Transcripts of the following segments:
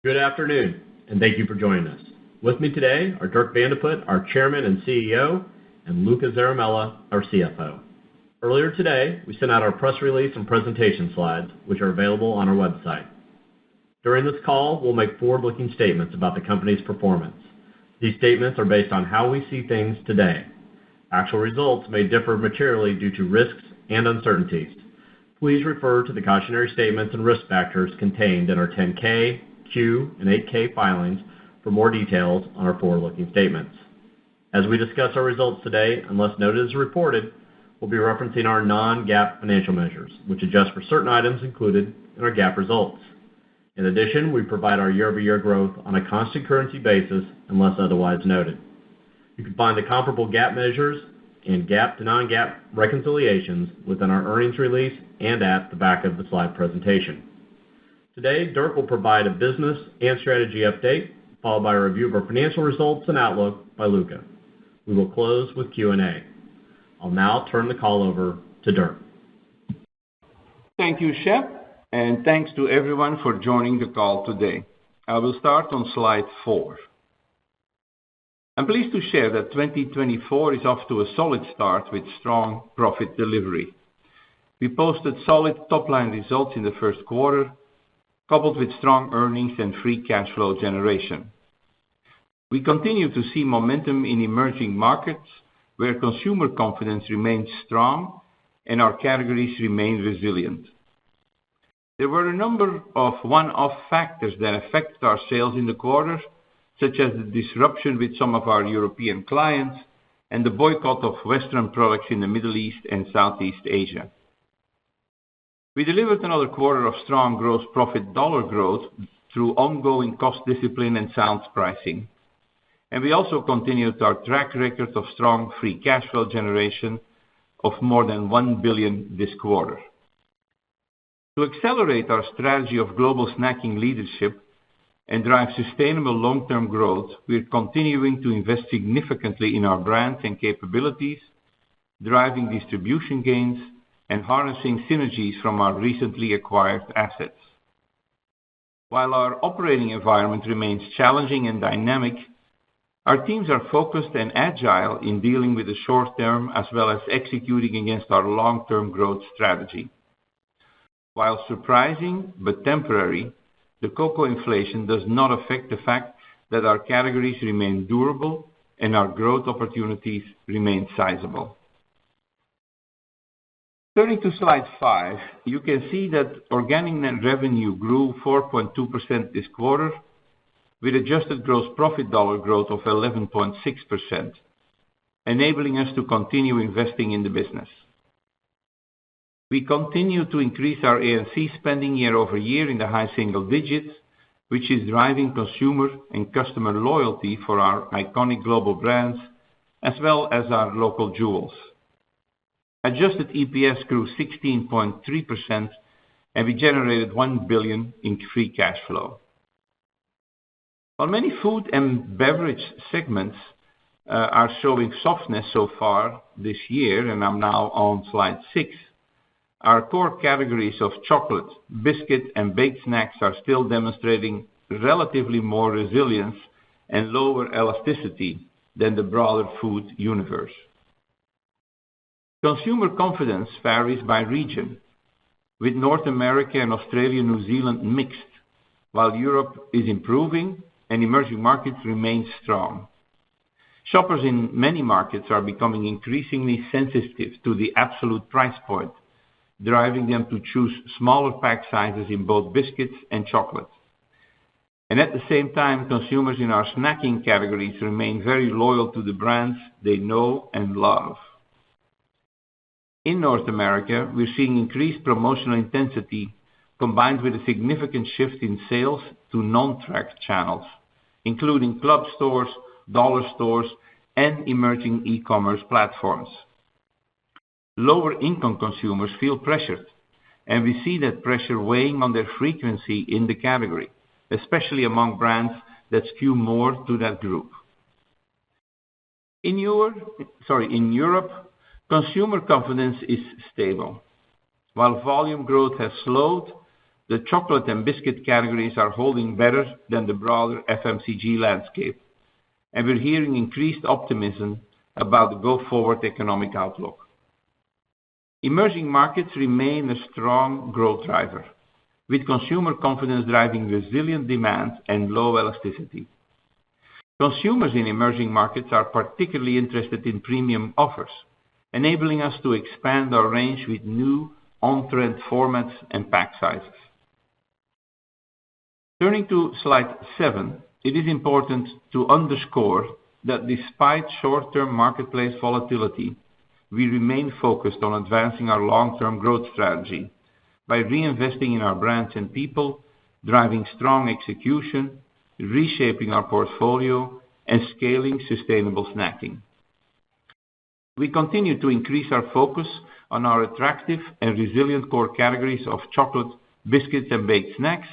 Good afternoon, and thank you for joining us. With me today are Dirk Van de Put, our Chairman and CEO, and Luca Zaramella, our CFO. Earlier today, we sent out our press release and presentation slides, which are available on our website. During this call, we'll make forward-looking statements about the company's performance. These statements are based on how we see things today. Actual results may differ materially due to risks and uncertainties. Please refer to the cautionary statements and risk factors contained in our 10-K, Q, and 8-K filings for more details on our forward-looking statements. As we discuss our results today, unless noted as reported, we'll be referencing our non-GAAP financial measures, which adjust for certain items included in our GAAP results. In addition, we provide our year-over-year growth on a constant currency basis unless otherwise noted. You can find the comparable GAAP measures and GAAP to non-GAAP reconciliations within our earnings release and at the back of the slide presentation. Today, Dirk will provide a business and strategy update, followed by a review of our financial results and outlook by Luca. We will close with Q&A. I'll now turn the call over to Dirk. Thank you, Shep, and thanks to everyone for joining the call today. I will start on slide 4. I'm pleased to share that 2024 is off to a solid start with strong profit delivery. We posted solid top-line results in the first quarter, coupled with strong earnings and free cash flow generation. We continue to see momentum in emerging markets where consumer confidence remains strong and our categories remain resilient. There were a number of one-off factors that affected our sales in the quarter, such as the disruption with some of our European clients and the boycott of Western products in the Middle East and Southeast Asia. We delivered another quarter of strong gross profit dollar growth through ongoing cost discipline and sound pricing. And we also continued our track record of strong free cash flow generation of more than $1 billion this quarter. To accelerate our strategy of global snacking leadership and drive sustainable long-term growth, we're continuing to invest significantly in our brands and capabilities, driving distribution gains, and harnessing synergies from our recently acquired assets. While our operating environment remains challenging and dynamic, our teams are focused and agile in dealing with the short term as well as executing against our long-term growth strategy. While surprising but temporary, the cocoa inflation does not affect the fact that our categories remain durable and our growth opportunities remain sizable. Turning to slide 5, you can see that organic net revenue grew 4.2% this quarter, with adjusted gross profit dollar growth of 11.6%, enabling us to continue investing in the business. We continue to increase our A&C spending year over year in the high single digits, which is driving consumer and customer loyalty for our iconic global brands, as well as our local jewels. Adjusted EPS grew 16.3%, and we generated $1 billion in free cash flow. While many food and beverage segments are showing softness so far this year, and I'm now on slide 6, our core categories of chocolate, biscuit, and baked snacks are still demonstrating relatively more resilience and lower elasticity than the broader food universe. Consumer confidence varies by region, with North America and Australia and New Zealand mixed, while Europe is improving and emerging markets remain strong. Shoppers in many markets are becoming increasingly sensitive to the absolute price point, driving them to choose smaller pack sizes in both biscuits and chocolate. And at the same time, consumers in our snacking categories remain very loyal to the brands they know and love. In North America, we're seeing increased promotional intensity combined with a significant shift in sales to non-tracked channels, including club stores, dollar stores, and emerging e-commerce platforms. Lower income consumers feel pressured, and we see that pressure weighing on their frequency in the category, especially among brands that skew more to that group. In Europe, consumer confidence is stable. While volume growth has slowed, the chocolate and biscuit categories are holding better than the broader FMCG landscape, and we're hearing increased optimism about the go-forward economic outlook. Emerging markets remain a strong growth driver, with consumer confidence driving resilient demand and low elasticity. Consumers in emerging markets are particularly interested in premium offers, enabling us to expand our range with new on-trend formats and pack sizes. Turning to slide 7, it is important to underscore that despite short-term marketplace volatility, we remain focused on advancing our long-term growth strategy by reinvesting in our brands and people, driving strong execution, reshaping our portfolio, and scaling sustainable snacking. We continue to increase our focus on our attractive and resilient core categories of chocolate, biscuits, and baked snacks,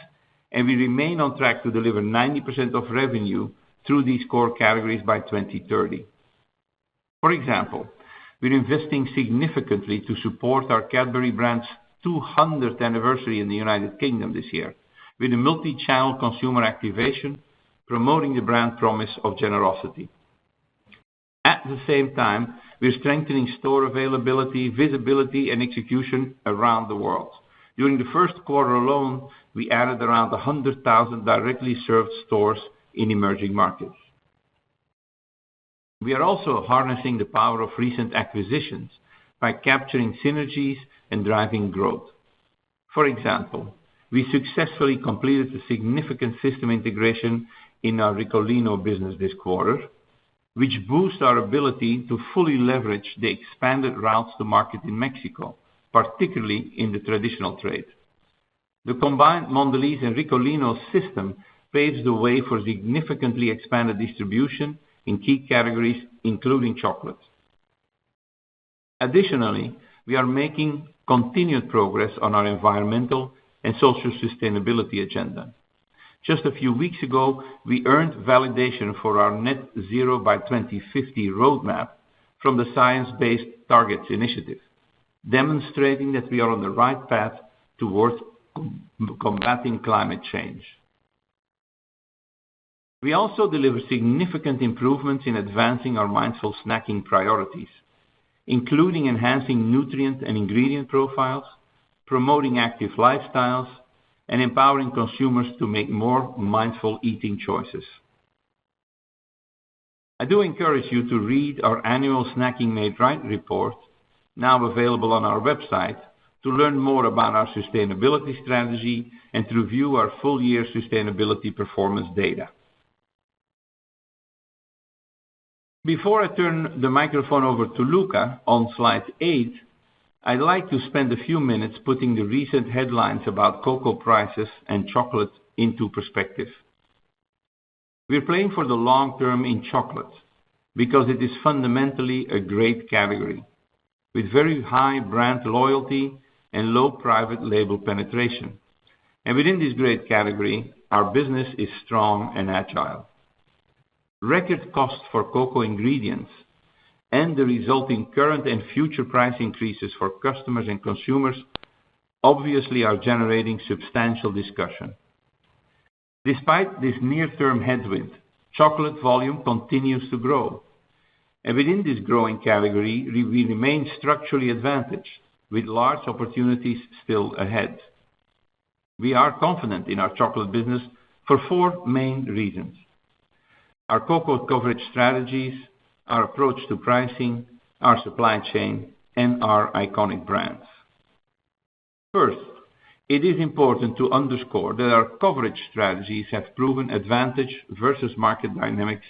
and we remain on track to deliver 90% of revenue through these core categories by 2030. For example, we're investing significantly to support our Cadbury brand's 200th anniversary in the United Kingdom this year, with a multi-channel consumer activation promoting the brand promise of generosity. At the same time, we're strengthening store availability, visibility, and execution around the world. During the first quarter alone, we added around 100,000 directly served stores in emerging markets. We are also harnessing the power of recent acquisitions by capturing synergies and driving growth. For example, we successfully completed a significant system integration in our Ricolino business this quarter, which boosts our ability to fully leverage the expanded routes to market in Mexico, particularly in the traditional trade. The combined Mondelez and Ricolino system paves the way for significantly expanded distribution in key categories, including chocolate. Additionally, we are making continued progress on our environmental and social sustainability agenda. Just a few weeks ago, we earned validation for our Net Zero by 2050 roadmap from the Science Based Targets initiative, demonstrating that we are on the right path towards combating climate change. We also deliver significant improvements in advancing our mindful snacking priorities, including enhancing nutrient and ingredient profiles, promoting active lifestyles, and empowering consumers to make more mindful eating choices. I do encourage you to read our annual Snacking Made Right report, now available on our website, to learn more about our sustainability strategy and to review our full-year sustainability performance data. Before I turn the microphone over to Luca on slide 8, I'd like to spend a few minutes putting the recent headlines about cocoa prices and chocolate into perspective. We're playing for the long term in chocolate because it is fundamentally a great category with very high brand loyalty and low private label penetration. And within this great category, our business is strong and agile. Record costs for cocoa ingredients and the resulting current and future price increases for customers and consumers obviously are generating substantial discussion. Despite this near-term headwind, chocolate volume continues to grow. And within this growing category, we remain structurally advantaged, with large opportunities still ahead. We are confident in our chocolate business for 4 main reasons: our cocoa coverage strategies, our approach to pricing, our supply chain, and our iconic brands. First, it is important to underscore that our coverage strategies have proven advantage versus market dynamics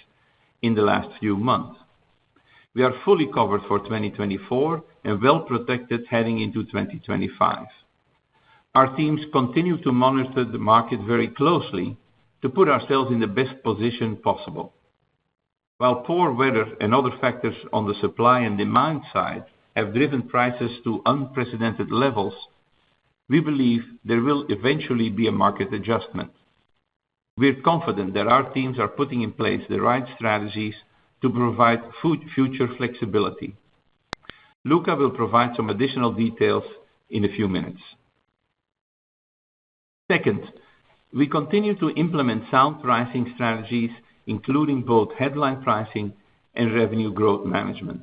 in the last few months. We are fully covered for 2024 and well protected heading into 2025. Our teams continue to monitor the market very closely to put ourselves in the best position possible. While poor weather and other factors on the supply and demand side have driven prices to unprecedented levels, we believe there will eventually be a market adjustment. We're confident that our teams are putting in place the right strategies to provide future flexibility. Luca will provide some additional details in a few minutes. Second, we continue to implement sound pricing strategies, including both headline pricing and revenue growth management.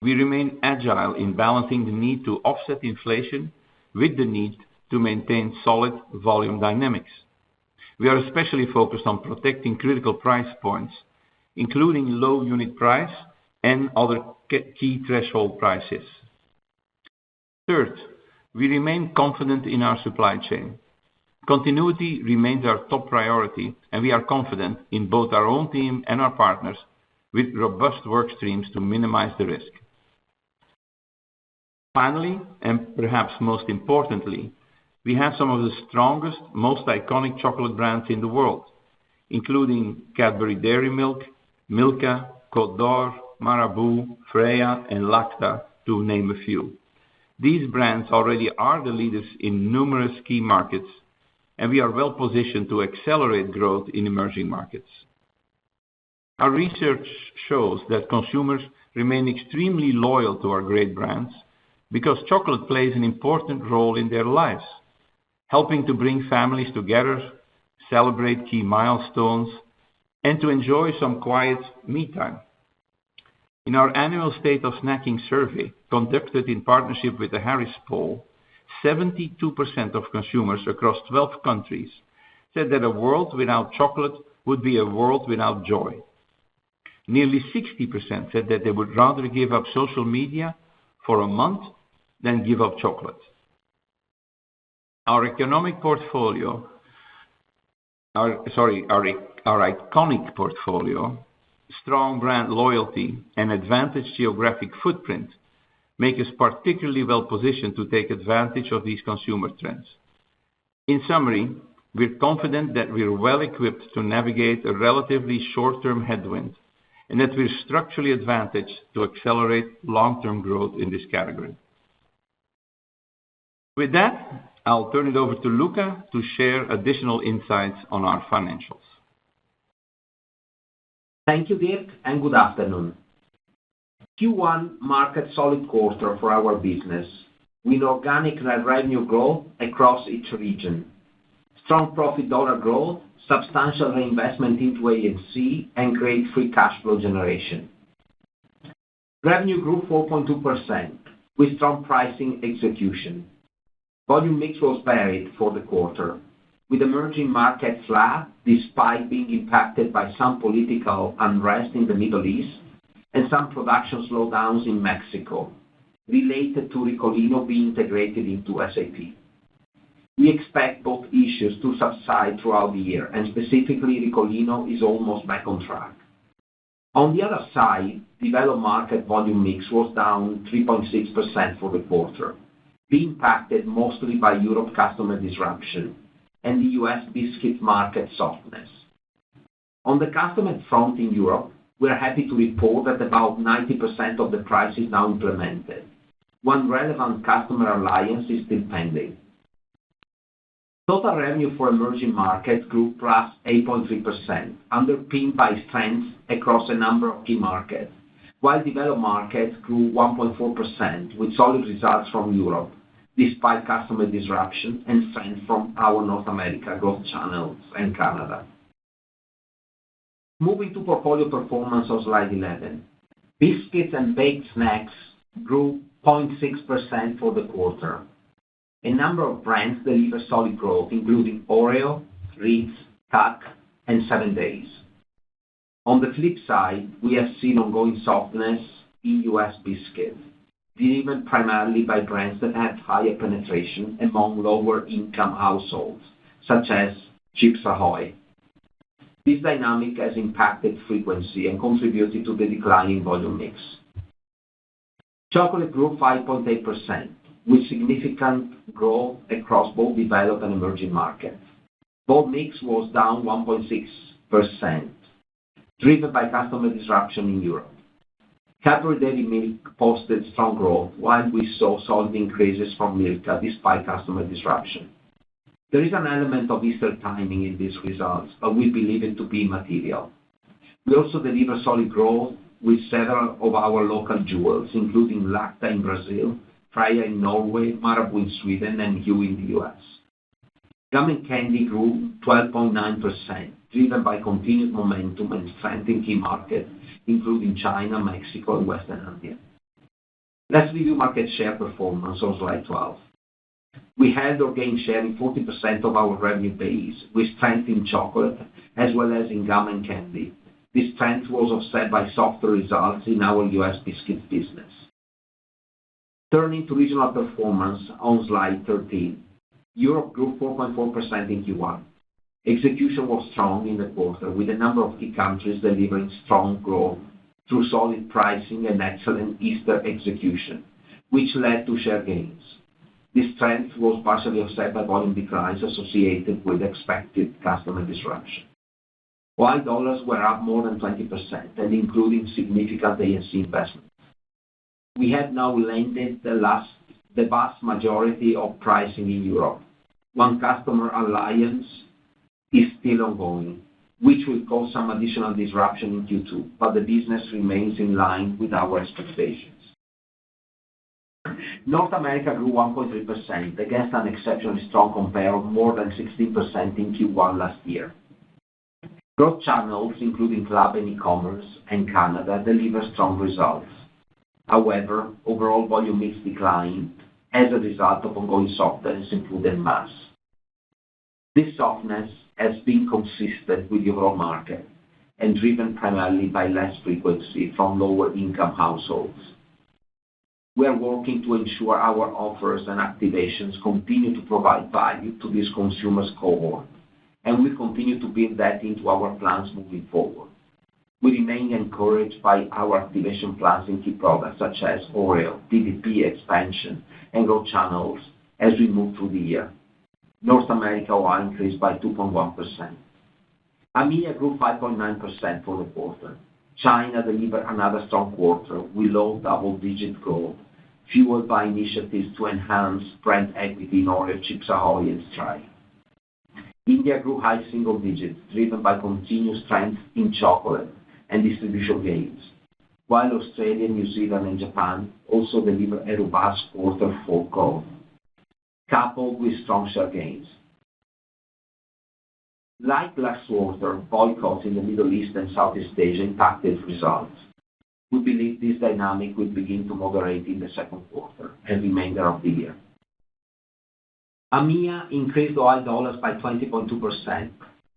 We remain agile in balancing the need to offset inflation with the need to maintain solid volume dynamics. We are especially focused on protecting critical price points, including low unit price and other key threshold prices. Third, we remain confident in our supply chain. Continuity remains our top priority, and we are confident in both our own team and our partners with robust work streams to minimize the risk. Finally, and perhaps most importantly, we have some of the strongest, most iconic chocolate brands in the world, including Cadbury Dairy Milk, Milka, Côte d'Or, Marabou, Freia, and Lacta, to name a few. These brands already are the leaders in numerous key markets, and we are well positioned to accelerate growth in emerging markets. Our research shows that consumers remain extremely loyal to our great brands because chocolate plays an important role in their lives, helping to bring families together, celebrate key milestones, and to enjoy some quiet me time. In our annual State of Snacking survey, conducted in partnership with the Harris Poll, 72% of consumers across 12 countries said that a world without chocolate would be a world without joy. Nearly 60% said that they would rather give up social media for a month than give up chocolate. Our iconic portfolio, strong brand loyalty, and advantaged geographic footprint make us particularly well positioned to take advantage of these consumer trends. In summary, we're confident that we're well equipped to navigate a relatively short-term headwind and that we're structurally advantaged to accelerate long-term growth in this category. With that, I'll turn it over to Luca to share additional insights on our financials. Thank you, Dirk, and good afternoon. Q1 marked a solid quarter for our business, with organic net revenue growth across each region, strong profit dollar growth, substantial reinvestment into A&C, and great free cash flow generation. Revenue grew 4.2%, with strong pricing execution. Volume mix was varied for the quarter, with emerging markets flat despite being impacted by some political unrest in the Middle East and some production slowdowns in Mexico related to Ricolino being integrated into SAP. We expect both issues to subside throughout the year, and specifically Ricolino is almost back on track. On the other side, developed market volume mix was down 3.6% for the quarter, being impacted mostly by Europe customer disruption and the U.S. biscuit market softness. On the customer front in Europe, we are happy to report that about 90% of the price is now implemented. One relevant customer alliance is still pending. Total revenue for emerging markets grew plus 8.3%, underpinned by strengths across a number of key markets, while developed markets grew 1.4% with solid results from Europe, despite customer disruption and strength from our North America growth channels and Canada. Moving to portfolio performance on slide 11. Biscuits and baked snacks grew 0.6% for the quarter. A number of brands delivered solid growth, including Oreo, Ritz, TUC, and 7 Days. On the flip side, we have seen ongoing softness in U.S. biscuits, driven primarily by brands that have higher penetration among lower-income households, such as Chips Ahoy. This dynamic has impacted frequency and contributed to the decline in volume mix. Chocolate grew 5.8%, with significant growth across both developed and emerging markets. Volume mix was down 1.6%, driven by customer disruption in Europe. Cadbury Dairy Milk posted strong growth, while we saw solid increases from Milka despite customer disruption. There is an element of Easter timing in these results, but we believe it to be material. We also deliver solid growth with several of our local jewels, including Lacta in Brazil, Freia in Norway, Marabou in Sweden, and Hu in the U.S. Gum and candy grew 12.9%, driven by continued momentum and strength in key markets, including China, Mexico, and Western India. Let's review market share performance on slide 12. We held or gained share in 40% of our revenue base, with strength in chocolate as well as in gum and candy. This strength was offset by softer results in our U.S. biscuits business. Turning to regional performance on slide 13. Europe grew 4.4% in Q1. Execution was strong in the quarter, with a number of key countries delivering strong growth through solid pricing and excellent Easter execution, which led to share gains. This strength was partially offset by volume declines associated with expected customer disruption. While dollars were up more than 20% and including significant A&C investments. We have now landed the vast majority of pricing in Europe. One customer alliance is still ongoing, which will cause some additional disruption in Q2, but the business remains in line with our expectations. North America grew 1.3% against an exceptionally strong compare of more than 16% in Q1 last year. Growth channels, including club and e-commerce and Canada, delivered strong results. However, overall volume mix declined as a result of ongoing softness in food and mass. This softness has been consistent with the overall market and driven primarily by less frequency from lower-income households. We are working to ensure our offers and activations continue to provide value to this consumers cohort, and we continue to build that into our plans moving forward. We remain encouraged by our activation plans in key products such as Oreo, DDP expansion, and growth channels as we move through the year. North America OI increased by 2.1%. AMEA grew 5.9% for the quarter. China delivered another strong quarter with low double-digit growth, fueled by initiatives to enhance brand equity in Oreo, Chips Ahoy, and Stride. India grew high single digits, driven by continued strength in chocolate and distribution gains, while Australia, New Zealand, and Japan also delivered a robust quarter for growth, coupled with strong share gains. Like last quarter, boycotts in the Middle East and Southeast Asia impacted results. We believe this dynamic will begin to moderate in the second quarter and remainder of the year. AMEA increased OI dollars by 20.2%,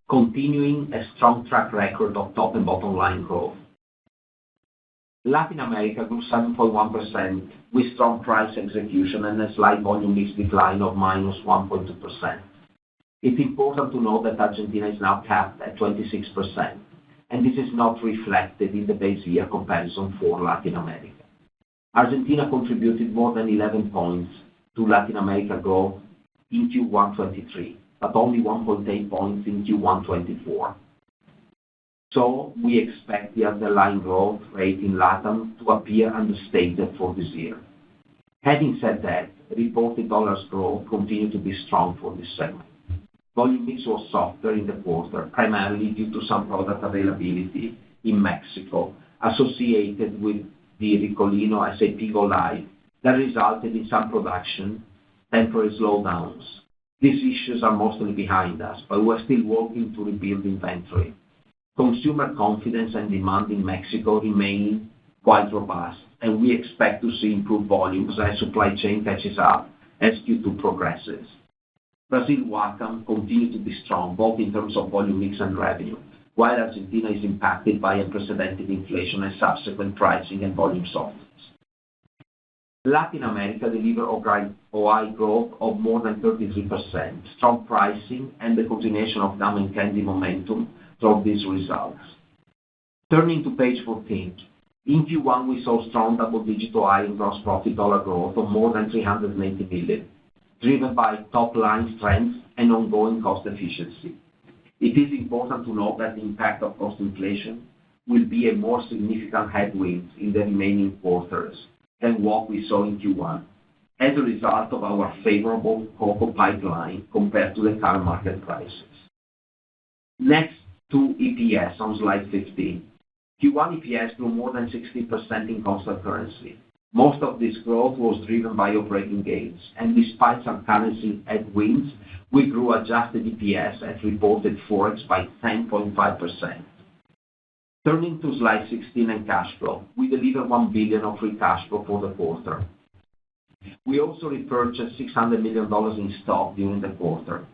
continuing a strong track record of top and bottom line growth. Latin America grew 7.1% with strong price execution and a slight volume mix decline of -1.2%. It's important to note that Argentina is now capped at 26%, and this is not reflected in the base year comparison for Latin America. Argentina contributed more than 11 points to Latin America growth in Q1 '23, but only 1.8 points in Q1 '24. So we expect the underlying growth rate in LATAM to appear understated for this year. Having said that, reported dollars growth continued to be strong for this segment. Volume mix was softer in the quarter, primarily due to some product availability in Mexico associated with the Ricolino SAP go live that resulted in some production temporary slowdowns. These issues are mostly behind us, but we're still working to rebuild inventory. Consumer confidence and demand in Mexico remain quite robust, and we expect to see improved volumes as supply chain catches up as Q2 progresses. Brazil WACAM continued to be strong, both in terms of volume mix and revenue, while Argentina is impacted by unprecedented inflation and subsequent pricing and volume softness. Latin America delivered OI growth of more than 33%. Strong pricing and the continuation of gum and candy momentum drove these results. Turning to page 14. In Q1, we saw strong double-digit OI and gross profit dollar growth of more than $380 million, driven by top-line strength and ongoing cost efficiency. It is important to note that the impact of cost inflation will be a more significant headwind in the remaining quarters than what we saw in Q1 as a result of our favorable cocoa pipeline compared to the current market prices. Next to EPS on slide 15. Q1 EPS grew more than 60% in constant currency, Most of this growth was driven by operating gains, and despite some currency headwinds, we grew adjusted EPS at reported Forex by 10.5%. Turning to slide 16 and cash flow, we delivered $1 billion of free cash flow for the quarter. We also repurchased $600 million in stock during the quarter.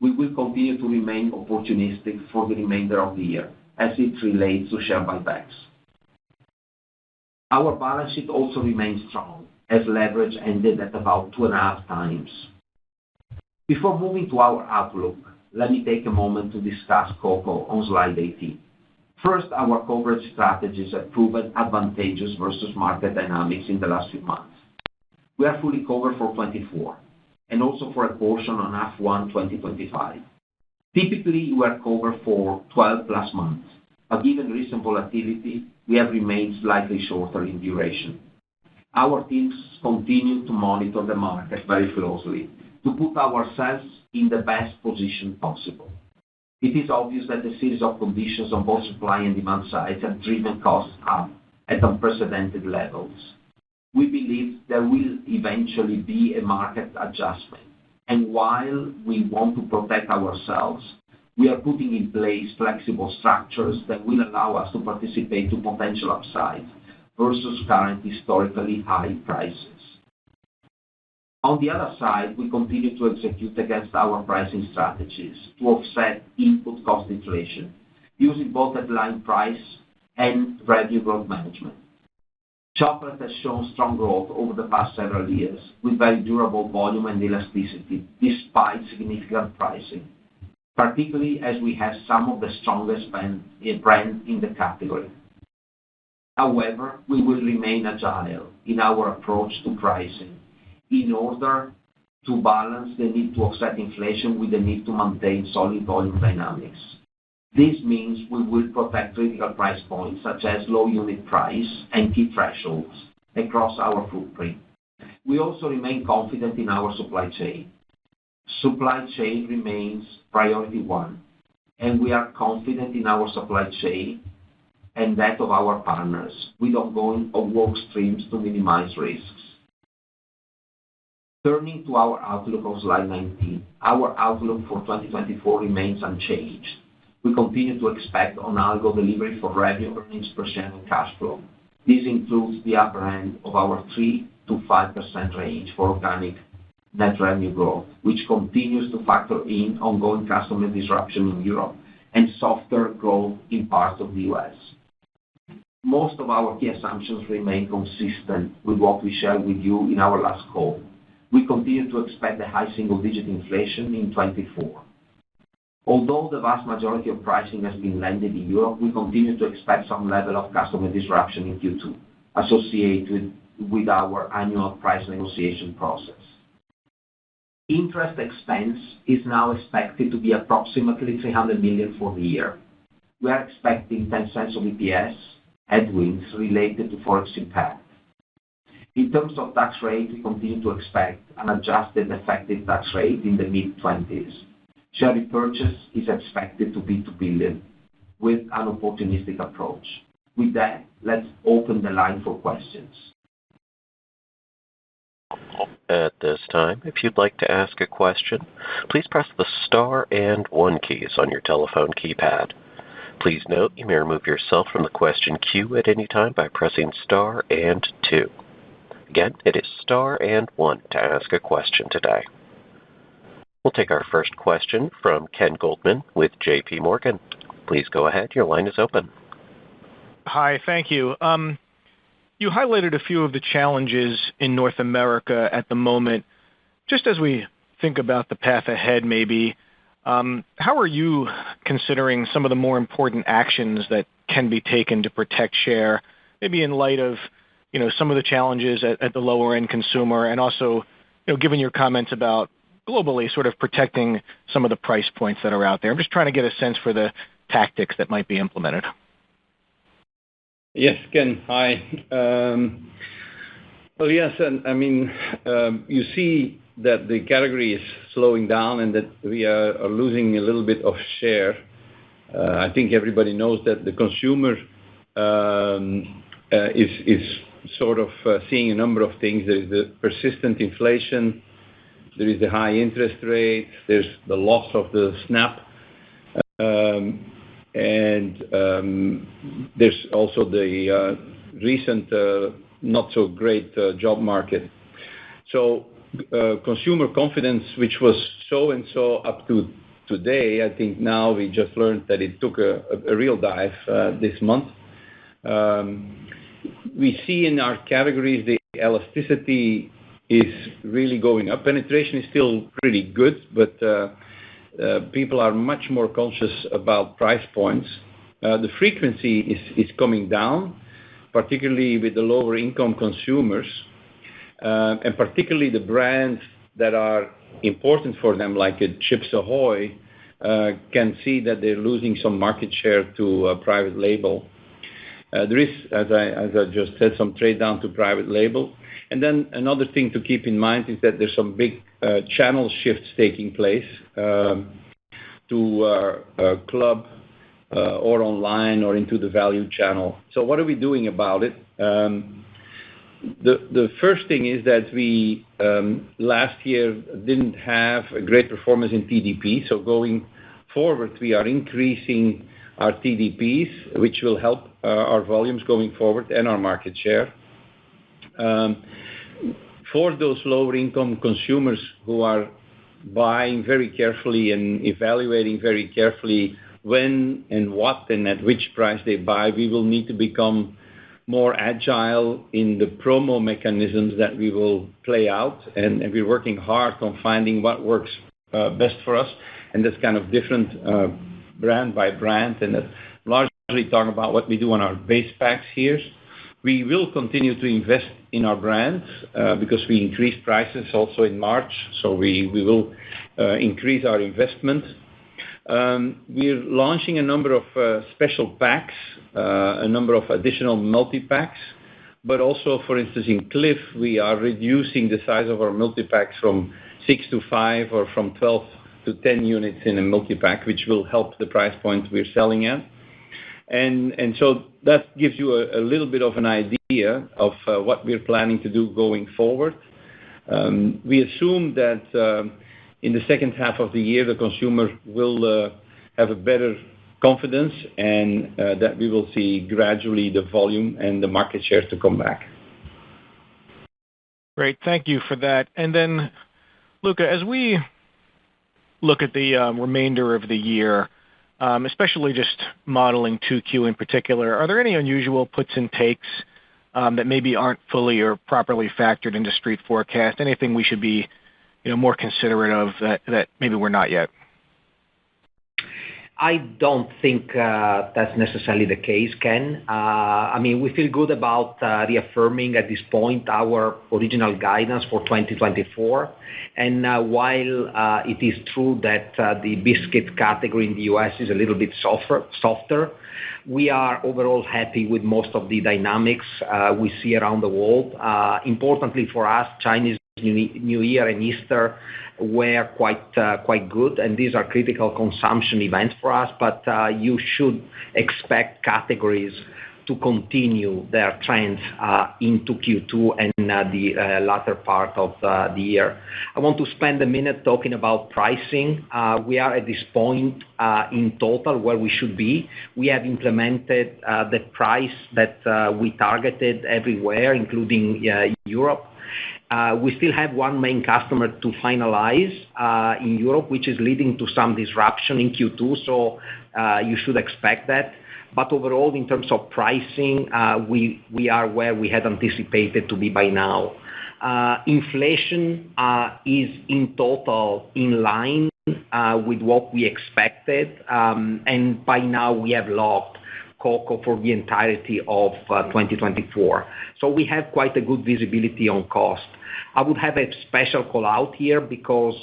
We will continue to remain opportunistic for the remainder of the year as it relates to share buybacks. Our balance sheet also remains strong, as leverage ended at about 2.5 times. Before moving to our outlook, let me take a moment to discuss cocoa on slide 18. First, our coverage strategies have proven advantageous versus market dynamics in the last few months. We are fully covered for 2024 and also for a portion on H1 2025. Typically, we are covered for 12+ months, but given recent volatility, we have remained slightly shorter in duration. Our teams continue to monitor the market very closely to put ourselves in the best position possible. It is obvious that a series of conditions on both supply and demand sides have driven costs up at unprecedented levels. We believe there will eventually be a market adjustment, and while we want to protect ourselves, we are putting in place flexible structures that will allow us to participate to potential upside versus current historically high prices. On the other side, we continue to execute against our pricing strategies to offset input cost inflation using both headline price and revenue growth management. Chocolate has shown strong growth over the past several years with very durable volume and elasticity despite significant pricing, particularly as we have some of the strongest brands in the category. However, we will remain agile in our approach to pricing in order to balance the need to offset inflation with the need to maintain solid volume dynamics. This means we will protect critical price points such as low unit price and key thresholds across our footprint. We also remain confident in our supply chain. Supply chain remains priority one, and we are confident in our supply chain and that of our partners with ongoing work streams to minimize risks. Turning to our outlook on slide 19, our outlook for 2024 remains unchanged. We continue to expect on-algo delivery for revenue, earnings per share, and cash flow. This includes the upper end of our 3-5% range for organic net revenue growth, which continues to factor in ongoing customer disruption in Europe and softer growth in parts of the U.S. Most of our key assumptions remain consistent with what we shared with you in our last call. We continue to expect a high single-digit inflation in 2024. Although the vast majority of pricing has been landed in Europe, we continue to expect some level of customer disruption in Q2 associated with our annual price negotiation process. Interest expense is now expected to be approximately $300 million for the year. We are expecting 10 cents of EPS headwinds related to Forex impact. In terms of tax rate, we continue to expect an adjusted effective tax rate in the mid-20s. Share repurchase is expected to be $2 billion with an opportunistic approach. With that, let's open the line for questions. At this time, if you'd like to ask a question, please press the star and 1 keys on your telephone keypad. Please note you may remove yourself from the question queue at any time by pressing star and 2. Again, it is star and 1 to ask a question today. We'll take our first question from Ken Goldman with J.P. Morgan. Please go ahead. Your line is open. Hi, thank you. You highlighted a few of the challenges in North America at the moment. Just as we think about the path ahead, maybe, how are you considering some of the more important actions that can be taken to protect share, maybe in light of some of the challenges at the lower-end consumer, and also given your comments about globally sort of protecting some of the price points that are out there? I'm just trying to get a sense for the tactics that might be implemented. Yes, Ken. Hi. Well, yes, and I mean, you see that the category is slowing down and that we are losing a little bit of share. I think everybody knows that the consumer is sort of seeing a number of things. There is the persistent inflation, there is the high interest rates, there's the loss of the SNAP, and there's also the recent not so great job market. So consumer confidence, which was so and so up to today, I think now we just learned that it took a real dive this month. We see in our categories the elasticity is really going up. Penetration is still pretty good, but people are much more conscious about price points. The frequency is coming down, particularly with the lower income consumers, and particularly the brands that are important for them, like Chips Ahoy, can see that they're losing some market share to private label. There is, as I just said, some trade down to private label. And then another thing to keep in mind is that there's some big channel shifts taking place to club or online or into the value channel. So what are we doing about it? The first thing is that we last year didn't have a great performance in TDP. So going forward, we are increasing our TDPs, which will help our volumes going forward and our market share. For those lower income consumers who are buying very carefully and evaluating very carefully when and what and at which price they buy, we will need to become more agile in the promo mechanisms that we will play out, and we're working hard on finding what works best for us, and that's kind of different brand by brand, and that largely talk about what we do on our base packs here. We will continue to invest in our brands because we increased prices also in March, so we will increase our investment. We're launching a number of special packs, a number of additional multi-packs, but also, for instance, in Cliff, we are reducing the size of our multi-packs from 6 to 5 or from 12 to 10 units in a multi-pack, which will help the price point we're selling at. And so that gives you a little bit of an idea of what we're planning to do going forward. We assume that in the second half of the year, the consumer will have a better confidence and that we will see gradually the volume and the market share to come back. Great. Thank you for that. And then, Luca, as we look at the remainder of the year, especially just modeling 2Q in particular, are there any unusual puts and takes that maybe aren't fully or properly factored into street forecast? Anything we should be more considerate of that maybe we're not yet? I don't think that's necessarily the case, Ken. We feel good about reaffirming at this point our original guidance for 2024. And while it is true that the biscuit category in the U.S. is a little bit softer, we are overall happy with most of the dynamics we see around the world. Importantly for us, Chinese New Year and Easter were quite good, and these are critical consumption events for us, but you should expect categories to continue their trends into Q2 and the latter part of the year. I want to spend a minute talking about pricing. We are at this point in total where we should be. We have implemented the price that we targeted everywhere, including Europe. We still have one main customer to finalize in Europe, which is leading to some disruption in Q2, so you should expect that. But overall, in terms of pricing, we are where we had anticipated to be by now. Inflation is in total in line with what we expected, and by now we have locked cocoa for the entirety of 2024. So we have quite a good visibility on cost. I would have a special call out here because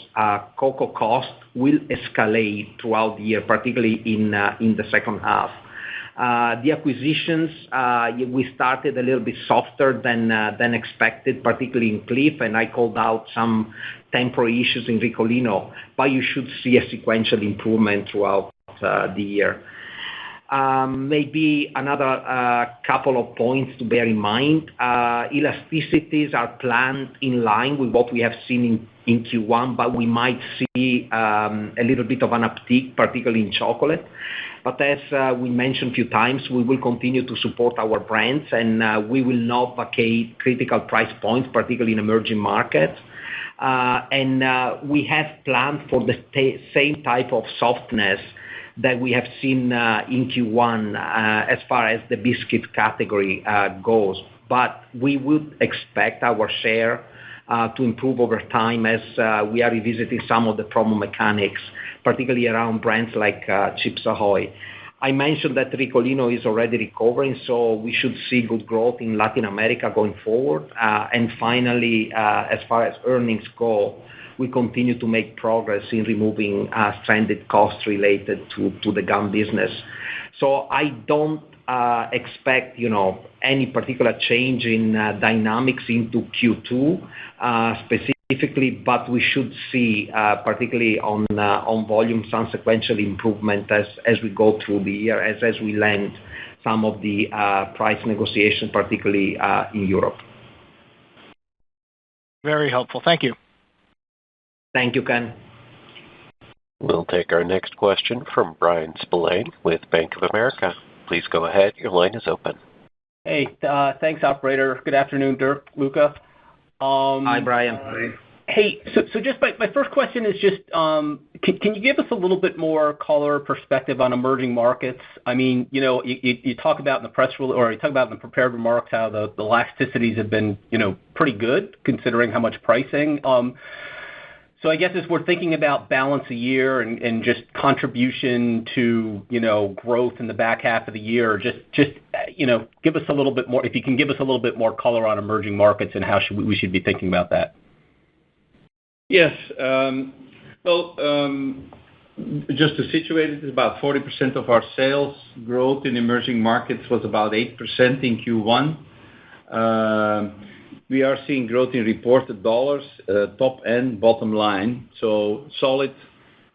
cocoa cost will escalate throughout the year, particularly in the second half. The acquisitions, we started a little bit softer than expected, particularly in Cliff, and I called out some temporary issues in Ricolino, but you should see a sequential improvement throughout the year. Maybe another couple of points to bear in mind. Elasticities are planned in line with what we have seen in Q1, but we might see a little bit of an uptick, particularly in chocolate. But as we mentioned a few times, we will continue to support our brands, and we will not vacate critical price points, particularly in emerging markets. And we have planned for the same type of softness that we have seen in Q1 as far as the biscuit category goes. But we would expect our share to improve over time as we are revisiting some of the promo mechanics, particularly around brands like Chips Ahoy. I mentioned that Ricolino is already recovering, so we should see good growth in Latin America going forward. And finally, as far as earnings go, we continue to make progress in removing stranded costs related to the gum business. So I don't expect, any particular change in dynamics into Q2 specifically, but we should see, particularly on volume, some sequential improvement as we go through the year, as we land some of the price negotiation, particularly in Europe. Very helpful. Thank you. Thank you, Ken. We'll take our next question from Brian Spillane with Bank of America. Please go ahead. Your line is open. Hey, thanks, operator. Good afternoon, Dirk, Luca. Hi, Brian. Hey, so just my first question is just, can you give us a little bit more color perspective on emerging markets? I mean, you talk about in the press release, or you talk about in the prepared remarks how the elasticities have been, pretty good considering how much pricing. So I guess as we're thinking about balance a year and just contribution to, growth in the back half of the year, just give us a little bit more, if you can give us a little bit more color on emerging markets and how we should be thinking about that. Yes. Just to situate it, about 40% of our sales growth in emerging markets was about 8% in Q1. We are seeing growth in reported dollars, top and bottom line, so solid,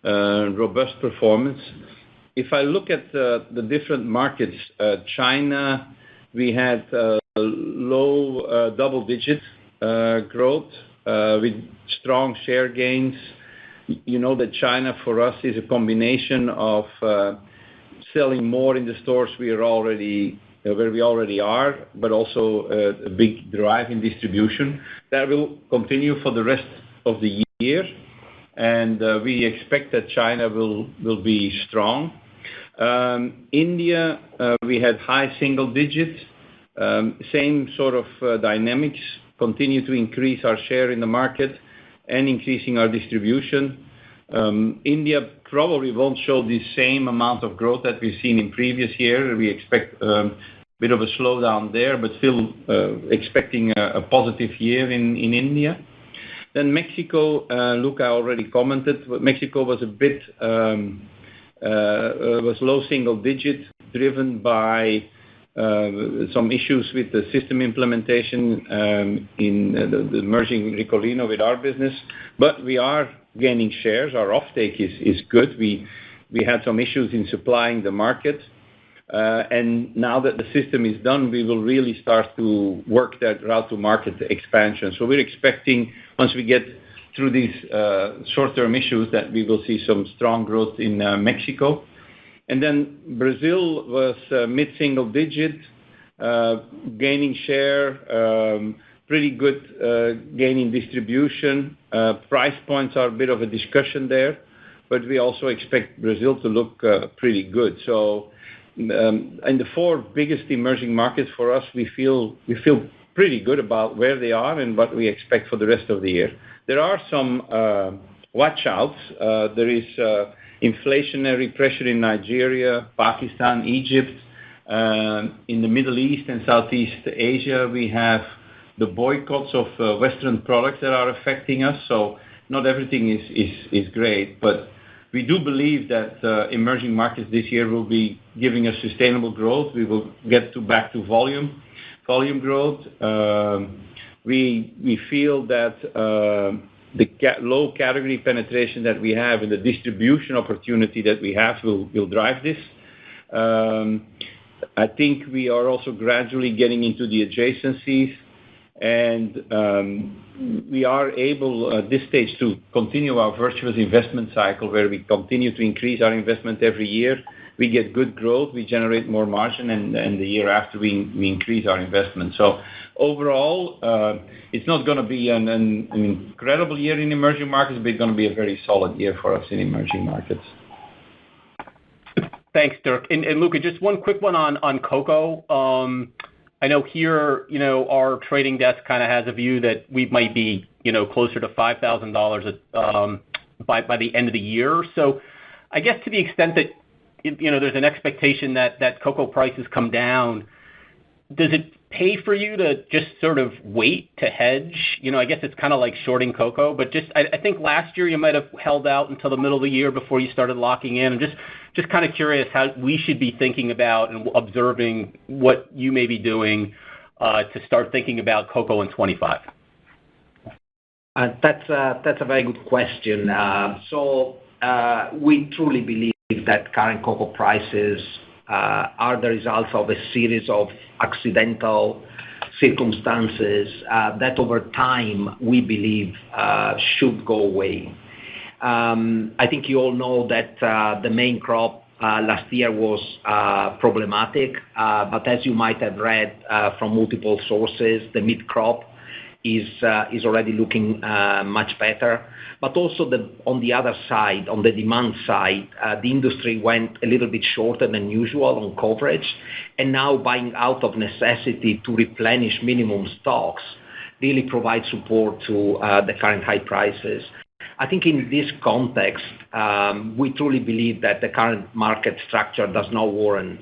robust performance. If I look at the different markets, China, we had low double-digit growth with strong share gains. You know that China for us is a combination of selling more in the stores where we already are, but also a big drive in distribution. That will continue for the rest of the year, and we expect that China will be strong. India, we had high single digits, same sort of dynamics, continue to increase our share in the market and increasing our distribution. India probably won't show the same amount of growth that we've seen in previous year. We expect a bit of a slowdown there, but still expecting a positive year in India. Then Mexico, Luca already commented, Mexico was a bit was low single digit, driven by some issues with the system implementation in the merging Ricolino with our business. But we are gaining shares. Our offtake is good. We had some issues in supplying the market. And now that the system is done, we will really start to work that route to market expansion. So we're expecting, once we get through these short-term issues, that we will see some strong growth in Mexico. And then Brazil was mid-single digit, gaining share, pretty good gaining distribution. Price points are a bit of a discussion there, but we also expect Brazil to look pretty good. So in the four biggest emerging markets for us, we feel pretty good about where they are and what we expect for the rest of the year. There are some watch outs. There is inflationary pressure in Nigeria, Pakistan, Egypt. In the Middle East and Southeast Asia, we have the boycotts of Western products that are affecting us. So not everything is great, but we do believe that emerging markets this year will be giving us sustainable growth. We will get back to volume growth. We feel that the low category penetration that we have and the distribution opportunity that we have will drive this. I think we are also gradually getting into the adjacencies, and we are able at this stage to continue our virtuous investment cycle where we continue to increase our investment every year. We get good growth, we generate more margin, and the year after we increase our investment. So overall, it's not going to be an incredible year in emerging markets, but it's going to be a very solid year for us in emerging markets. Thanks, Dirk. And Luca, just one quick one on cocoa. I know here, our trading desk kind of has a view that we might be, closer to $5,000 by the end of the year. So I guess to the extent that, there's an expectation that cocoa prices come down, does it pay for you to just sort of wait to hedge? I guess it's kind of like shorting cocoa, but I think last year you might have held out until the middle of the year before you started locking in. I'm just kind of curious how we should be thinking about and observing what you may be doing to start thinking about cocoa in 25. That's a very good question. So we truly believe that current cocoa prices are the results of a series of accidental circumstances that over time we believe should go away. I think you all know that the main crop last year was problematic, but as you might have read from multiple sources, the mid-crop is already looking much better. But also on the other side, on the demand side, the industry went a little bit shorter than usual on coverage, and now buying out of necessity to replenish minimum stocks really provides support to the current high prices. I think in this context, we truly believe that the current market structure does not warrant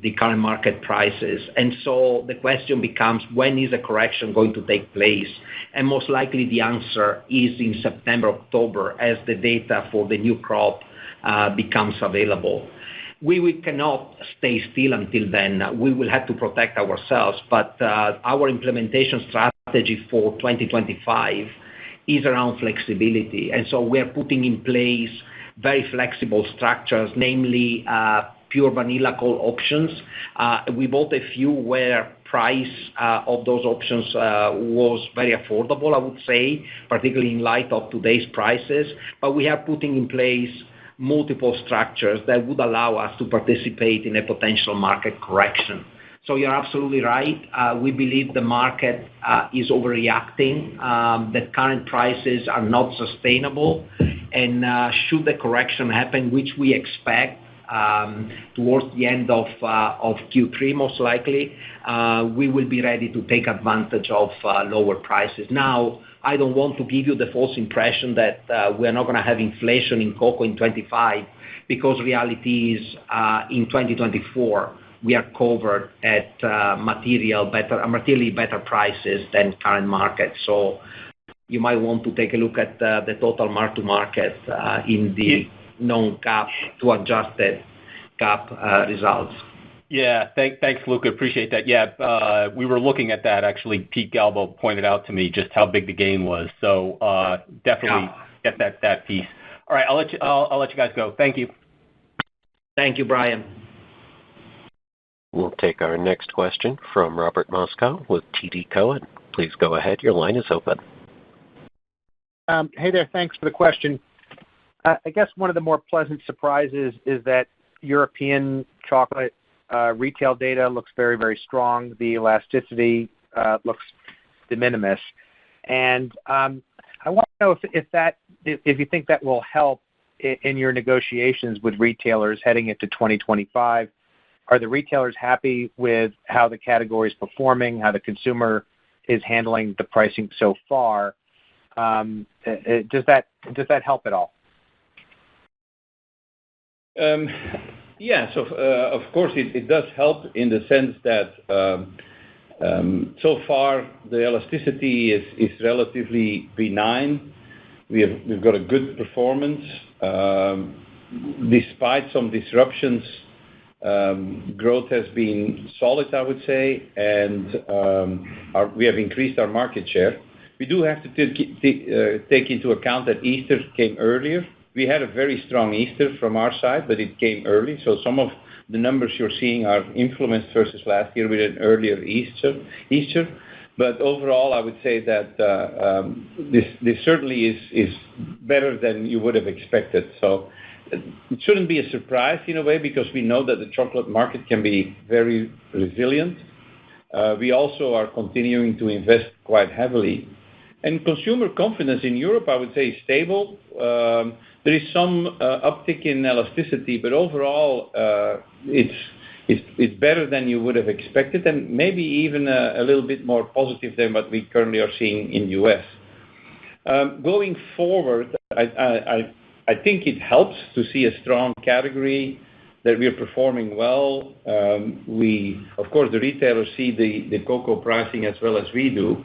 the current market prices. And so the question becomes, when is a correction going to take place? And most likely the answer is in September, October, as the data for the new crop becomes available. We cannot stay still until then. We will have to protect ourselves, but our implementation strategy for 2025 is around flexibility. And so we are putting in place very flexible structures, namely pure vanilla call options. We bought a few where price of those options was very affordable, I would say, particularly in light of today's prices. But we are putting in place multiple structures that would allow us to participate in a potential market correction. So you're absolutely right. We believe the market is overreacting, that current prices are not sustainable, and should the correction happen, which we expect towards the end of Q3 most likely, we will be ready to take advantage of lower prices. Now, I don't want to give you the false impression that we're not going to have inflation in cocoa in 25, because reality is in 2024 we are covered at materially better prices than current market. So you might want to take a look at the total mark-to-market in the non-GAAP to adjusted GAAP results. Yeah, thanks, Luca. Appreciate that. Yeah, we were looking at that, actually. Pete Galbo pointed out to me just how big the gain was. So definitely get that piece. All right, I'll let you guys go. Thank you. Thank you, Brian. We'll take our next question from Robert Moskow with TD Cowen. Please go ahead. Your line is open. Hey there. Thanks for the question. I guess one of the more pleasant surprises is that European chocolate retail data looks very, very strong. The elasticity looks de minimis. And I want to know if you think that will help in your negotiations with retailers heading into 2025. Are the retailers happy with how the category is performing, how the consumer is handling the pricing so far? Does that help at all? Yeah, so of course it does help in the sense that so far the elasticity is relatively benign. We've got a good performance. Despite some disruptions, growth has been solid, I would say, and we have increased our market share. We do have to take into account that Easter came earlier. We had a very strong Easter from our side, but it came early, so some of the numbers you're seeing are influenced versus last year with an earlier Easter. But overall, I would say that this certainly is better than you would have expected. So it shouldn't be a surprise in a way, because we know that the chocolate market can be very resilient. We also are continuing to invest quite heavily. And consumer confidence in Europe, I would say, is stable. There is some uptick in elasticity, but overall, it's better than you would have expected, and maybe even a little bit more positive than what we currently are seeing in the U.S. Going forward, I think it helps to see a strong category, that we are performing well. Of course, the retailers see the cocoa pricing as well as we do.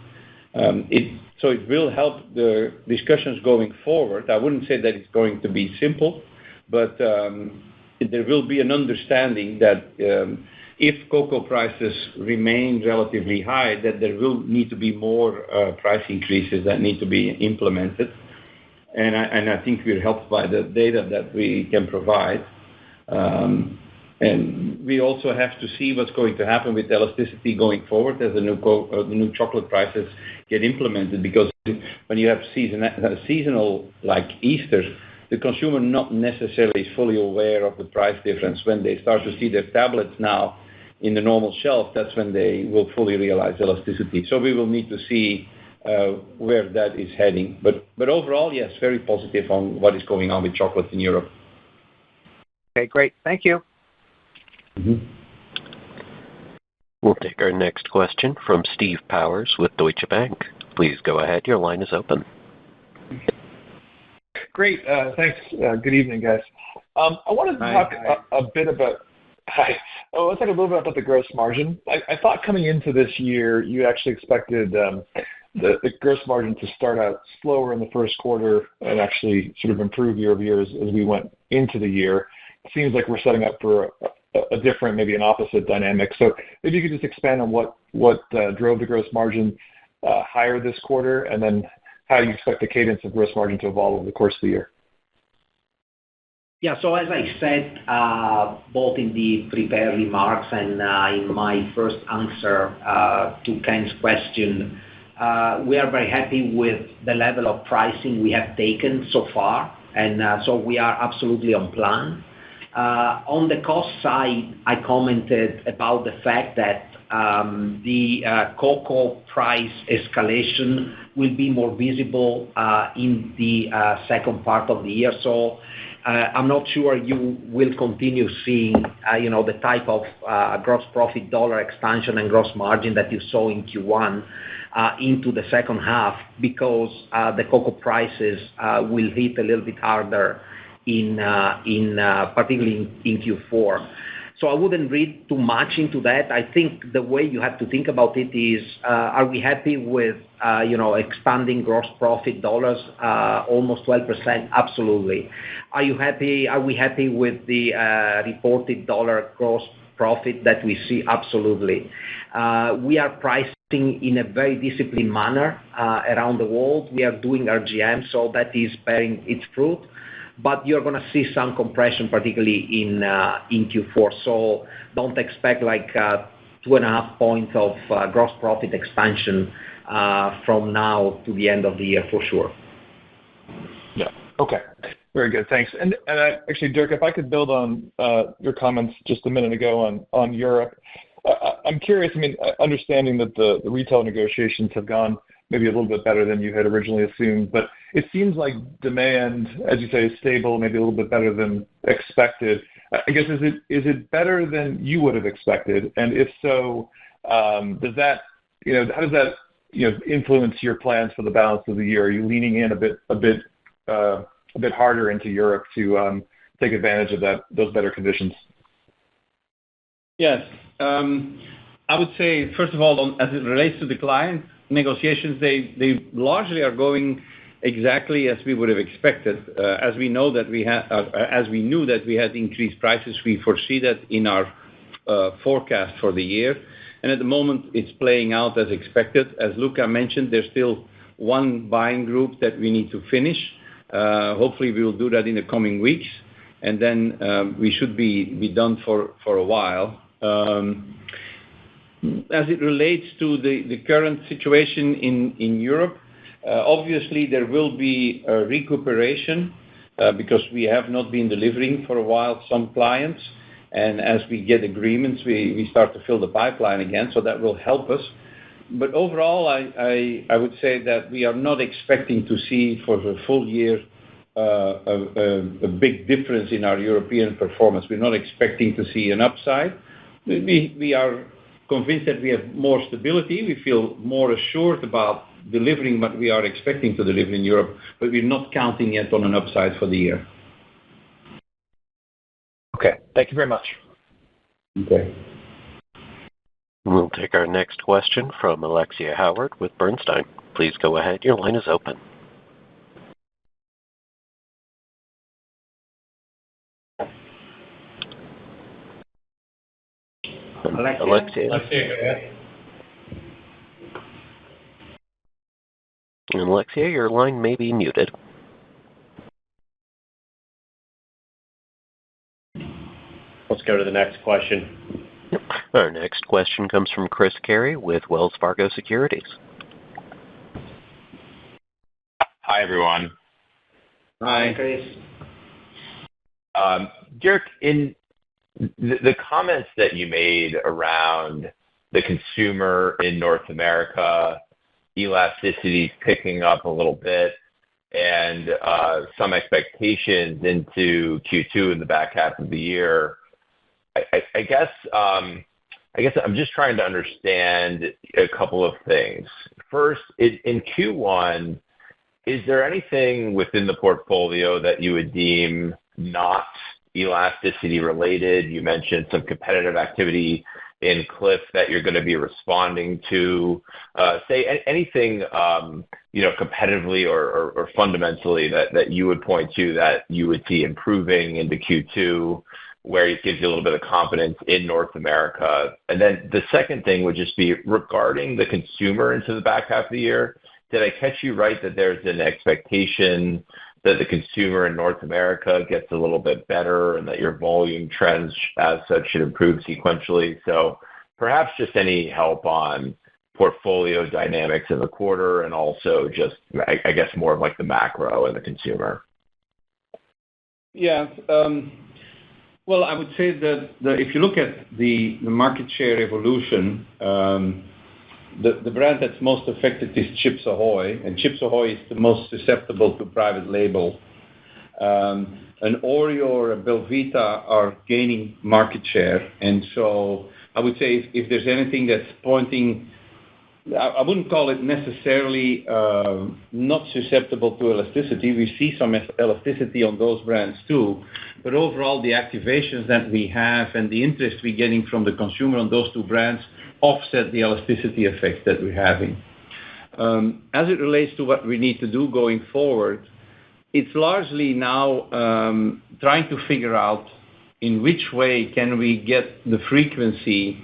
So it will help the discussions going forward. I wouldn't say that it's going to be simple, but there will be an understanding that if cocoa prices remain relatively high, that there will need to be more price increases that need to be implemented. And I think we're helped by the data that we can provide. And we also have to see what's going to happen with elasticity going forward as the new chocolate prices get implemented. Because when you have seasonal like Easter, the consumer not necessarily is fully aware of the price difference. When they start to see their tablets now in the normal shelf, that's when they will fully realize elasticity. So we will need to see where that is heading. But overall, yes, very positive on what is going on with chocolate in Europe. Okay, great. Thank you. Mm-hmm. We'll take our next question from Steve Powers with Deutsche Bank. Please go ahead. Your line is open. Great. Thanks. Good evening, guys. I wanted to talk a bit about. Hi. Let's talk a little bit about the gross margin. I thought coming into this year, you actually expected the gross margin to start out slower in the first quarter and actually sort of improve year-over-year as we went into the year. It seems like we're setting up for a different, maybe an opposite dynamic. So maybe you could just expand on what drove the gross margin higher this quarter, and then how you expect the cadence of gross margin to evolve over the course of the year. Yeah, so as I said, both in the prepared remarks and in my first answer to Ken's question, we are very happy with the level of pricing we have taken so far, and so we are absolutely on plan. On the cost side, I commented about the fact that the cocoa price escalation will be more visible in the second part of the year. So I'm not sure you will continue seeing, the type of gross profit dollar expansion and gross margin that you saw in Q1 into the second half, because the cocoa prices will hit a little bit harder particularly in Q4. So I wouldn't read too much into that. I think the way you have to think about it is, are we happy with, expanding gross profit dollars, almost 12%? Absolutely. Are we happy with the reported dollar gross profit that we see? Absolutely. We are pricing in a very disciplined manner around the world. We are doing RGM, so that is bearing its fruit. But you're going to see some compression, particularly in Q4. So don't expect like 2.5 points of gross profit expansion from now to the end of the year for sure. Yeah. Okay. Very good. Thanks. And actually, Dirk, if I could build on your comments just a minute ago on Europe, I'm curious. I mean, understanding that the retail negotiations have gone maybe a little bit better than you had originally assumed, but it seems like demand, as you say, is stable, maybe a little bit better than expected. I guess, is it better than you would have expected? And if so, does that, how does that, influence your plans for the balance of the year? Are you leaning in a bit harder into Europe to take advantage of those better conditions? Yes. I would say, first of all, as it relates to the client negotiations, they largely are going exactly as we would have expected. As we knew that we had increased prices, we foresee that in our forecast for the year. And at the moment, it's playing out as expected. As Luca mentioned, there's still one buying group that we need to finish. Hopefully, we will do that in the coming weeks. and then we should be done for a while. As it relates to the current situation in Europe, obviously there will be a recuperation because we have not been delivering for a while, some clients. And as we get agreements, we start to fill the pipeline again, so that will help us. But overall, I would say that we are not expecting to see for the full year a big difference in our European performance. We're not expecting to see an upside. We are convinced that we have more stability. We feel more assured about delivering what we are expecting to deliver in Europe, but we're not counting yet on an upside for the year. Okay. Thank you very much. Okay. We'll take our next question from Alexia Howard with Bernstein. Please go ahead. Your line is open. Alexia, your line may be muted. Let's go to the next question. Our next question comes from Chris Carey with Wells Fargo Securities. Hi, everyone. Hi, Chris. Dirk, in the comments that you made around the consumer in North America, elasticities picking up a little bit, and some expectations into Q2 in the back half of the year, I guess I'm just trying to understand a couple of things. First, in Q1, is there anything within the portfolio that you would deem not elasticity related? You mentioned some competitive activity in Clif that you're going to be responding to. Say anything, competitively or fundamentally that you would point to that you would see improving into Q2, where it gives you a little bit of confidence in North America. And then the second thing would just be regarding the consumer into the back half of the year. Did I catch you right that there's an expectation that the consumer in North America gets a little bit better and that your volume trends as such should improve sequentially? So perhaps just any help on portfolio dynamics in the quarter and also just, I guess, more of like the macro and the consumer. Yeah. Well, I would say that if you look at the market share evolution, the brand that's most affected is Chips Ahoy, and Chips Ahoy is the most susceptible to private label. An Oreo or a Belvita are gaining market share, and so I would say if there's anything that's pointing, I wouldn't call it necessarily not susceptible to elasticity. We see some elasticity on those brands too, but overall the activations that we have and the interest we're getting from the consumer on those two brands offset the elasticity effect that we're having. As it relates to what we need to do going forward, it's largely now trying to figure out in which way can we get the frequency,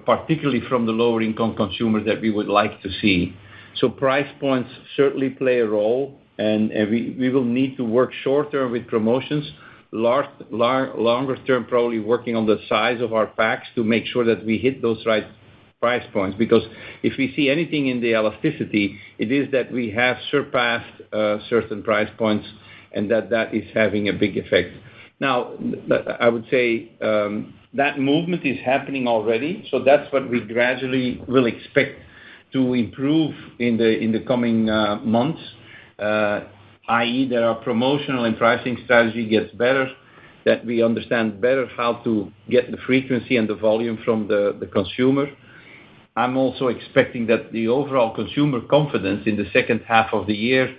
particularly from the lower income consumers that we would like to see. So price points certainly play a role, and we will need to work short-term with promotions, longer term probably working on the size of our packs to make sure that we hit those right price points. Because if we see anything in the elasticity, it is that we have surpassed certain price points and that is having a big effect. Now, I would say that movement is happening already, so that's what we gradually will expect to improve in the coming months, i.e. that our promotional and pricing strategy gets better, that we understand better how to get the frequency and the volume from the consumer. I'm also expecting that the overall consumer confidence in the second half of the year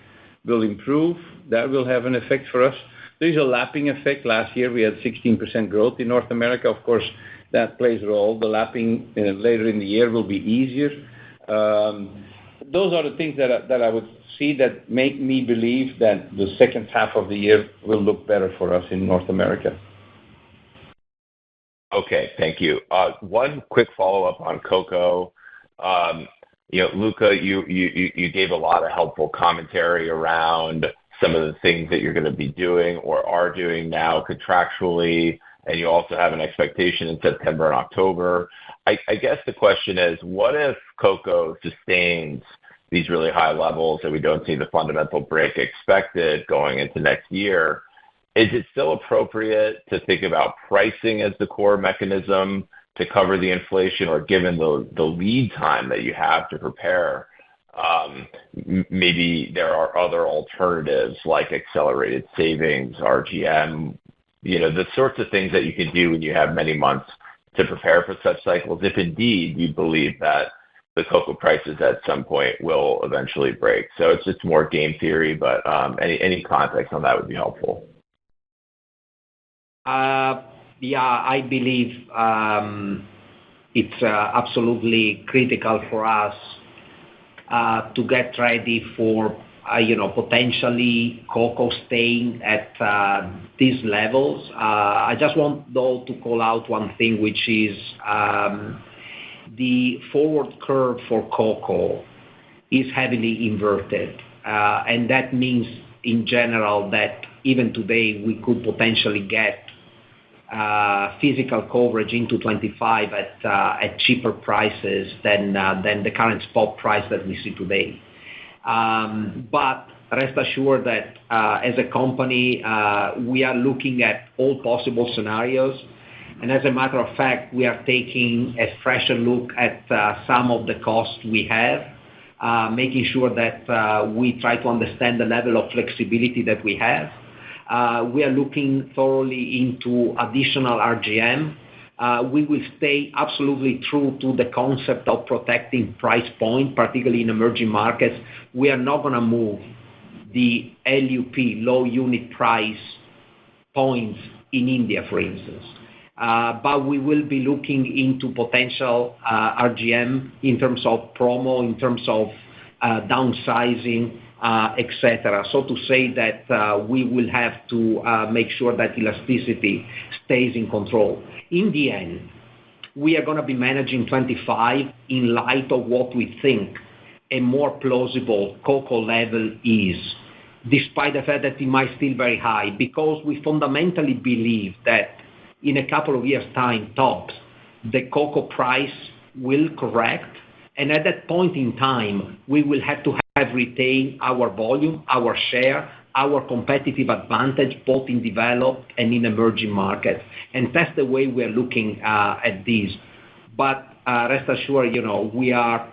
will improve. That will have an effect for us. There's a lapping effect. Last year we had 16% growth in North America. Of course, that plays a role. The lapping later in the year will be easier. Those are the things that I would see that make me believe that the second half of the year will look better for us in North America. Okay, thank you. One quick follow-up on cocoa. Luca, you gave a lot of helpful commentary around some of the things that you're going to be doing or are doing now contractually, and you also have an expectation in September and October. I guess the question is, what if cocoa sustains these really high levels and we don't see the fundamental break expected going into next year? Is it still appropriate to think about pricing as the core mechanism to cover the inflation, or given the lead time that you have to prepare, maybe there are other alternatives like accelerated savings, RGM, the sorts of things that you can do when you have many months to prepare for such cycles, if indeed you believe that the cocoa prices at some point will eventually break. So it's just more game theory, but any context on that would be helpful. I believe it's absolutely critical for us to get ready for potentially cocoa staying at these levels. I just want, though, to call out one thing, which is the forward curve for cocoa is heavily inverted. And that means, in general, that even today we could potentially get physical coverage into 25 at cheaper prices than the current spot price that we see today. But rest assured that as a company, we are looking at all possible scenarios. And as a matter of fact, we are taking a fresher look at some of the costs we have, making sure that we try to understand the level of flexibility that we have. We are looking thoroughly into additional RGM. We will stay absolutely true to the concept of protecting price point, particularly in emerging markets. We are not going to move the LUP, low unit price points, in India, for instance. But we will be looking into potential RGM in terms of promo, in terms of downsizing, etc. So to say that we will have to make sure that elasticity stays in control. In the end, we are going to be managing 25 in light of what we think a more plausible cocoa level is, despite the fact that it might still be very high, because we fundamentally believe that in a couple of years' time, tops, the cocoa price will correct. And at that point in time, we will have to have retained our volume, our share, our competitive advantage, both in developed and in emerging markets. And that's the way we're looking at this. But rest assured, we are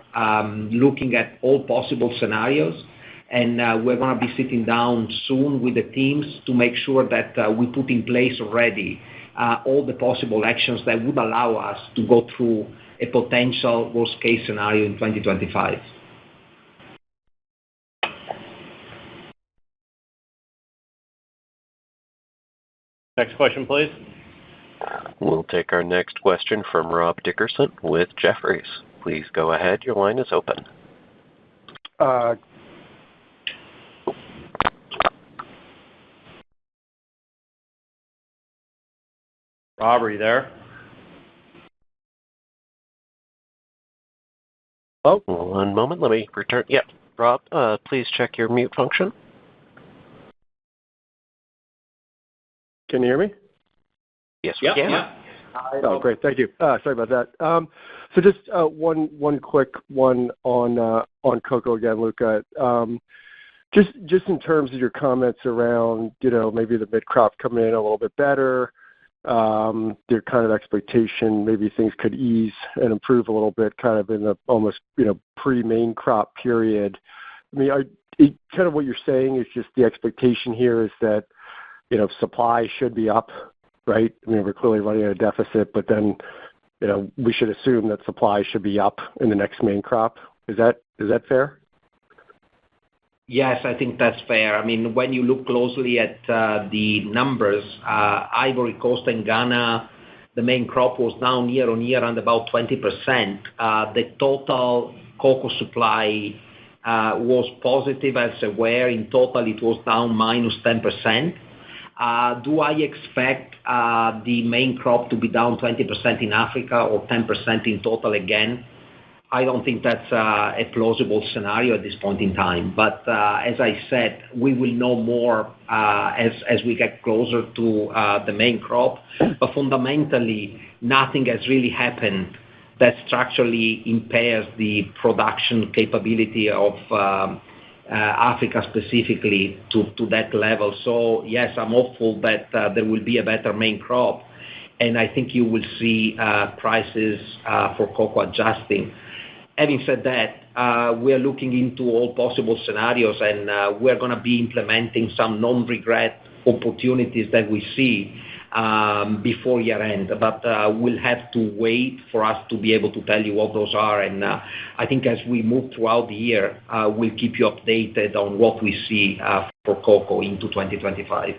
looking at all possible scenarios, and we're going to be sitting down soon with the teams to make sure that we put in place already all the possible actions that would allow us to go through a potential worst-case scenario in 2025. Next question, please. We'll take our next question from Rob Dickerson with Jefferies. Please go ahead. Your line is open. Rob, are you there? Oh, one moment. Let me return. Yep. Rob, please check your mute function. Can you hear me? Yes, we can. Yeah. Oh, great. Thank you. Sorry about that. So just one quick one on cocoa again, Luca. Just in terms of your comments around, maybe the mid-crop coming in a little bit better, their kind of expectation, maybe things could ease and improve a little bit kind of in the almost, pre-main crop period. I mean, kind of what you're saying is just the expectation here is that, supply should be up, right? I mean, we're clearly running at a deficit, but then, we should assume that supply should be up in the next main crop. Is that fair? Yes, I think that's fair. I mean, when you look closely at the numbers, Ivory Coast and Ghana, the main crop was down year on year and about 20%. The total cocoa supply was positive elsewhere. In total, it was down minus 10%. Do I expect the main crop to be down 20% in Africa or 10% in total again? I don't think that's a plausible scenario at this point in time. But as I said, we will know more as we get closer to the main crop. But fundamentally, nothing has really happened that structurally impairs the production capability of Africa specifically to that level. So yes, I'm hopeful that there will be a better main crop, and I think you will see prices for cocoa adjusting. Having said that, we are looking into all possible scenarios, and we're going to be implementing some non-regret opportunities that we see before year end. But we'll have to wait for us to be able to tell you what those are. And I think as we move throughout the year, we'll keep you updated on what we see for cocoa into 2025.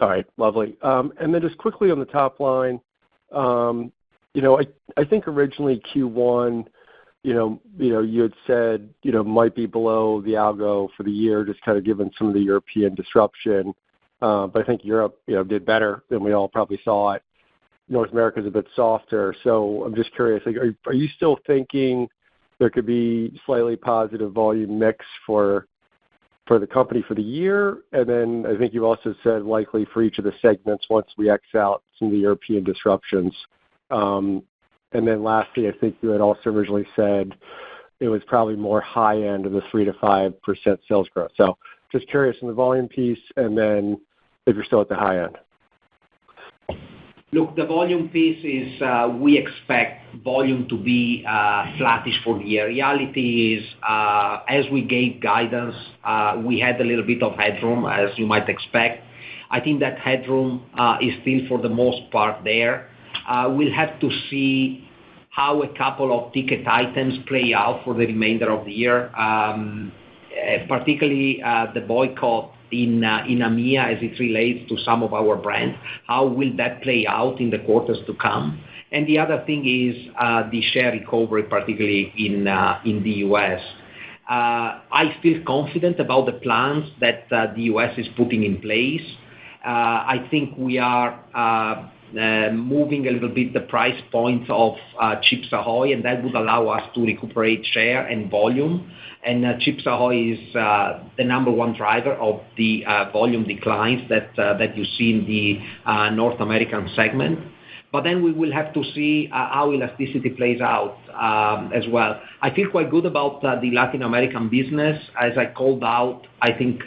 All right, lovely. And then just quickly on the top line, I think originally Q1, you had said, might be below the algo for the year, just kind of given some of the European disruption. But I think Europe, did better than we all probably saw it. North America is a bit softer. So I'm just curious, are you still thinking there could be slightly positive volume mix for the company for the year? And then I think you also said likely for each of the segments once we X out some of the European disruptions. And then lastly, I think you had also originally said it was probably more high end of the 3 to 5% sales growth. So just curious on the volume piece, and then if you're still at the high end. Look, the volume piece is we expect volume to be flattish for the year. Reality is, as we gave guidance, we had a little bit of headroom, as you might expect. I think that headroom is still for the most part there. We'll have to see how a couple of ticket items play out for the remainder of the year, particularly the boycott in EMEA as it relates to some of our brands. How will that play out in the quarters to come? And the other thing is the share recovery, particularly in the U.S. I feel confident about the plans that the U.S. is putting in place. I think we are moving a little bit the price points of Chips Ahoy, and that would allow us to recuperate share and volume. And Chips Ahoy is the number one driver of the volume declines that you see in the North American segment. But then we will have to see how elasticity plays out as well. I feel quite good about the Latin American business. As I called out, I think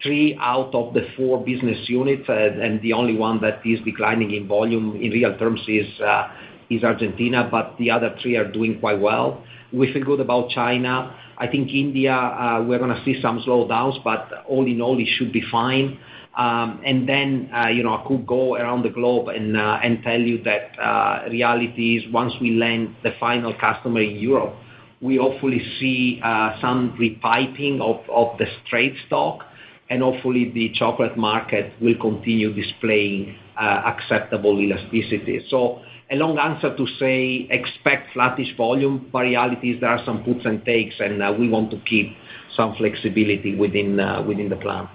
3 out of the 4 business units, and the only one that is declining in volume in real terms is Argentina, but the other 3 are doing quite well. We feel good about China. I think India, we're going to see some slowdowns, but all in all, it should be fine. And then, I could go around the globe and tell you that reality is once we land the final customer in Europe, we hopefully see some repiping of the straight stock, and hopefully the chocolate market will continue displaying acceptable elasticity. So a long answer to say expect flattish volume, but reality is there are some puts and takes, and we want to keep some flexibility within the plan.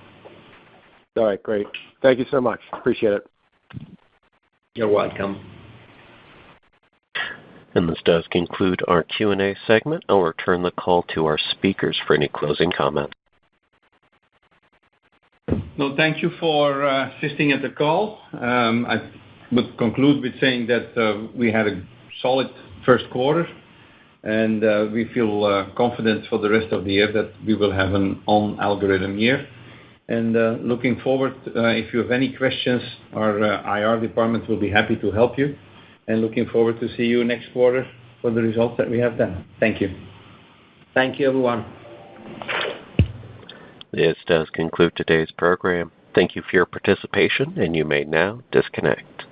All right, great. Thank you so much. Appreciate it. You're welcome. And this does conclude our Q&A segment. I'll return the call to our speakers for any closing comments. No, thank you for assisting at the call. I would conclude with saying that we had a solid first quarter, and we feel confident for the rest of the year that we will have an on-algorithm year. And looking forward, if you have any questions, our IR department will be happy to help you. And looking forward to see you next quarter for the results that we have done. Thank you. Thank you, everyone. This does conclude today's program. Thank you for your participation, and you may now disconnect.